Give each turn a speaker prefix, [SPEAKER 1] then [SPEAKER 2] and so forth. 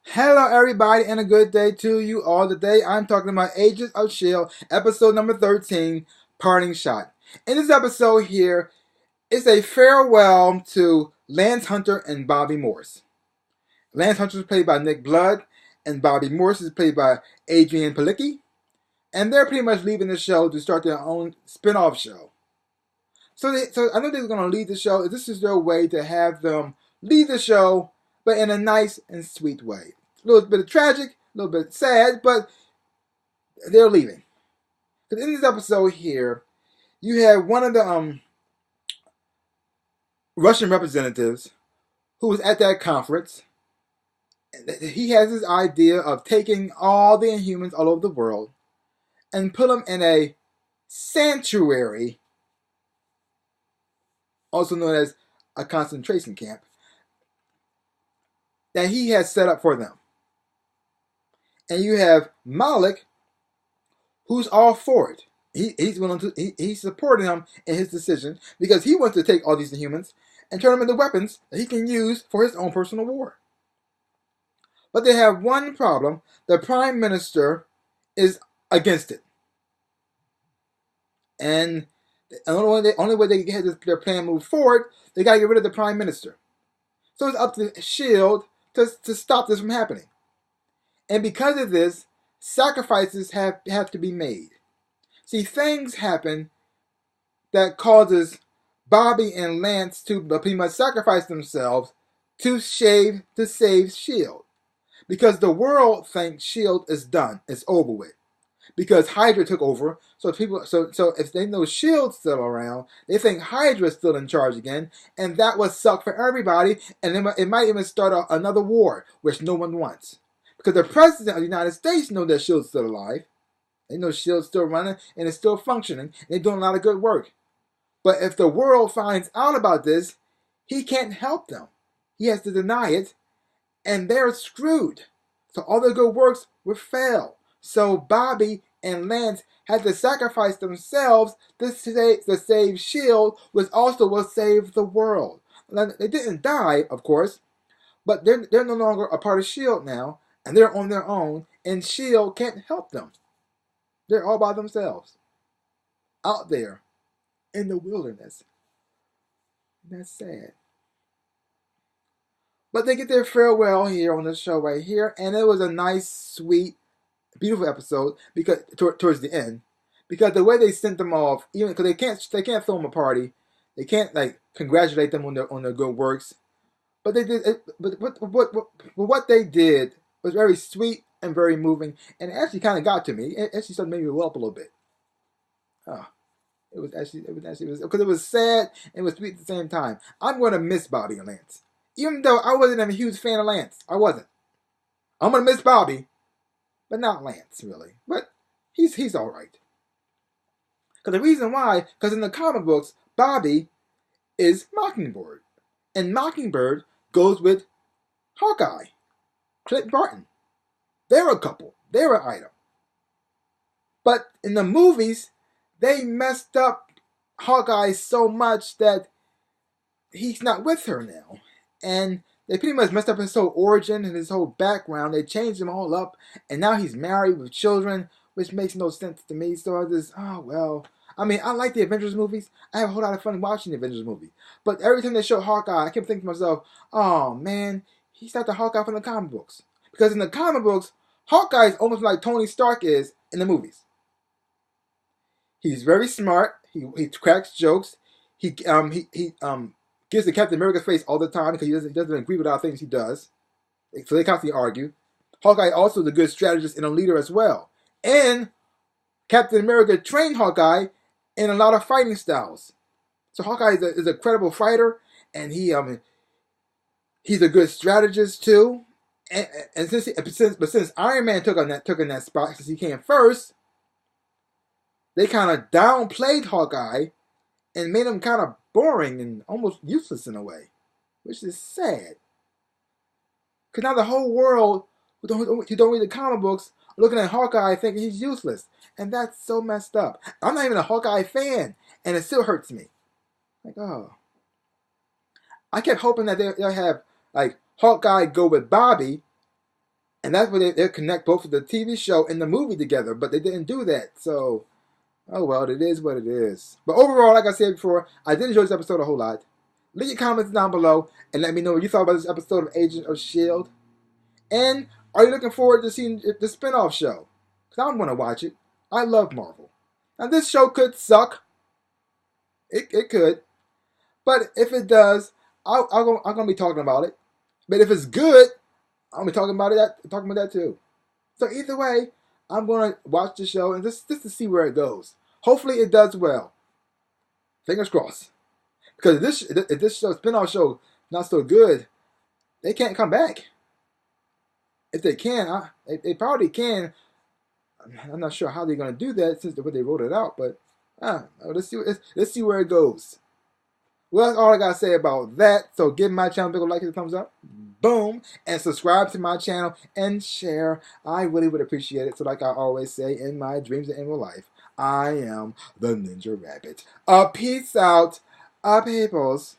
[SPEAKER 1] Hello, everybody, and a good day to you all. Today, I'm talking about Agents of S.H.I.E.L.D., episode number 13, Parting Shot. In this episode here, it's a farewell to Lance Hunter and Bobby Morse. Lance Hunter is played by Nick Blood, and Bobby Morse is played by Adrian Palicki, and they're pretty much leaving the show to start their own spin-off show. So I know they're going to leave the show. This is their way to have them leave the show, but in a nice and sweet way. A little bit of tragic, a little bit sad, but they're leaving. Because in this episode here, you have one of the Russian representatives who was at that conference. He has this idea of taking all the Inhumans all over the world and put them in a sanctuary, also known as a concentration camp, that he has set up for them. And you have Malik, who's all for it. He's supporting him in his decision because he wants to take all these Inhumans and turn them into weapons that he can use for his own personal war. But they have one problem: the Prime Minister is against it, and the only way they can get their plan moved forward, they gotta get rid of the Prime Minister. So it's up to S.H.I.E.L.D. to stop this from happening. And because of this, sacrifices have to be made. See, things happen that causes Bobby and Lance to pretty much sacrifice themselves to save S.H.I.E.L.D. Because the world thinks S.H.I.E.L.D. is done, it's over with. Because Hydra took over, so if they know S.H.I.E.L.D.'s still around, they think Hydra's still in charge again, and that would suck for everybody, and it might even start another war, which no one wants. Because the President of the United States knows that S.H.I.E.L.D.'s still alive. They know S.H.I.E.L.D.'s still running, and it's still functioning, and they're doing a lot of good work. But if the world finds out about this, he can't help them. He has to deny it, and they're screwed. So all their good works will fail. So Bobby and Lance had to sacrifice themselves to save S.H.I.E.L.D., which also will save the world. They didn't die, of course, but they're no longer a part of S.H.I.E.L.D. now, and they're on their own, and S.H.I.E.L.D. can't help them. They're all by themselves, out there in the wilderness. That's sad. But they get their farewell here on the show right here, and it was a nice, sweet, beautiful episode because towards the end, because the way they sent them off, even because they can't throw them a party, they can't like congratulate them on their good works, but they did. What they did was very sweet and very moving, and it actually kind of got to me. It actually started making me well up a little bit. Oh, it was because it was sad and it was sweet at the same time. I'm going to miss Bobby and Lance, even though I wasn't a huge fan of Lance. I wasn't. I'm going to miss Bobby, but not Lance really. But he's all right. Because the reason why, because in the comic books, Bobby is Mockingbird, and Mockingbird goes with Hawkeye, Clint Barton. They're a couple. They're an item. But in the movies, they messed up Hawkeye so much that he's not with her now. And they pretty much messed up his whole origin and his whole background. They changed him all up, and now he's married with children, which makes no sense to me. So I just, oh well. I mean, I like the Avengers movies. I have a whole lot of fun watching the Avengers movie. But every time they show Hawkeye, I kept thinking to myself, oh man, he's not the Hawkeye from the comic books. Because in the comic books, Hawkeye is almost like Tony Stark is in the movies. He's very smart. He cracks jokes. He gives the Captain America face all the time because he doesn't agree with our things he does. So they constantly argue. Hawkeye also is a good strategist and a leader as well. And Captain America trained Hawkeye in a lot of fighting styles. So Hawkeye is a credible fighter, and he's a good strategist too. And since Iron Man took in that spot, since he came first, they kind of downplayed Hawkeye and made him kind of boring and almost useless in a way, which is sad. Because now the whole world who don't read the comic books are looking at Hawkeye thinking he's useless, and that's so messed up. I'm not even a Hawkeye fan, and it still hurts me. Like, oh, I kept hoping that they'll have like Hawkeye go with Bobby, And that's where they connect both of the TV show and the movie together, but they didn't do that. So, oh well, it is what it is. But overall, like I said before, I did enjoy this episode a whole lot. Leave your comments down below and let me know what you thought about this episode of Agent of S.H.I.E.L.D. And are you looking forward to seeing the spinoff show? Because I'm going to watch it. I love Marvel. Now, this show could suck. It could. But if it does, I'm going to be talking about it. But if it's good, I'm going to be talking about that too. So either way, I'm going to watch the show and just to see where it goes. Hopefully it does well. Fingers crossed. Because if this show, spinoff show, not so good, they can't come back. If they can, they probably can. I'm not sure how they're going to do that since the way they wrote it out, but let's see where it goes. Well, that's all I got to say about that. So give my channel a big like and a thumbs up. Boom. And subscribe to my channel and share. I really would appreciate it. So like I always say in my dreams and in real life, I am the Ninja Rabbit. Peace out, peoples.